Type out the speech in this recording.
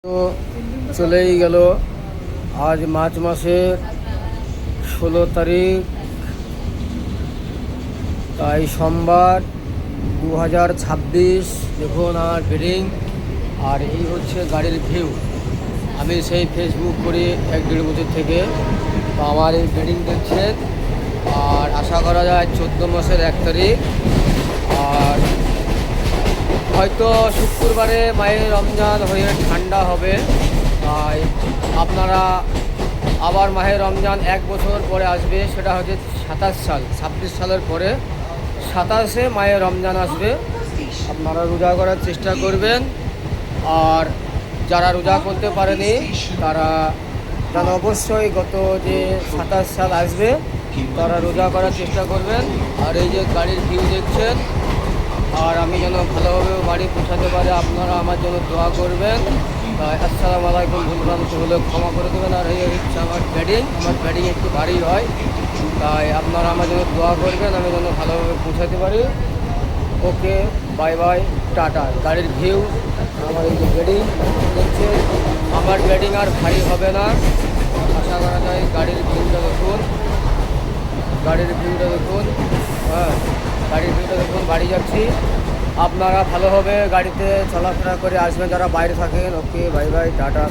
তো চলেই গেল। আজ মার্চ মাসের 16 তারিখ, তাই সোমবার 2026। দেখুন আমার বেডিং, আর এই হচ্ছে গাড়ির ভিউ। আমি সেই ফেসবুক করি 1-1.5 বছর থেকে, তো আমার এই বেডিং দেখছেন। আর আশা করা যায় 14 মাসের 1 তারিখ, আর হয়তো শুক্রবারে মায়ের রমজান হয়ে ঠান্ডা হবে। তাই আপনারা আবার মাহে রমজান 1 বছর পরে আসবে, সেটা হচ্ছে 27 সাল। 26 সালের পরে 27-এ মায়ের রমজান আসবে। আপনারা রোজা করার চেষ্টা করবেন, আর যারা রোজা করতে পারেনি তারা যেন অবশ্যই গত যে 27 সাল আসবে তারা রোজা করার চেষ্টা করবেন। আর এই যে গাড়ির ভিউ দেখছেন, আর আমি যেন ভালোভাবে বাড়ি পৌঁছাতে পারি, আপনারা আমার জন্য দোয়া করবেন। তাই আসসালামু আলাইকুম, ভুলভ্রান্তি হলে ক্ষমা করে দেবেন। আর এই হচ্ছে আমার ব্যাডিং একটু ভারী হয়, তাই আপনারা আমার জন্য দোয়া করবেন, আমি যেন ভালোভাবে পৌঁছাতে পারি। ওকে, বাই বাই, টাটা। গাড়ির ভিউ, আমার এই যে ব্যাডিং দেখছে, আমার ব্যাডিং আর ভারী হবে না আশা করা যায়। গাড়ির ভিউটা দেখুন, হ্যাঁ, গাড়ির ভিউটা দেখুন। বাড়ি যাচ্ছি, আপনারা ভালোভাবে গাড়িতে চলাফেরা করে আসবেন যারা বাইরে থাকেন। ওকে, বাই বাই, টাটা।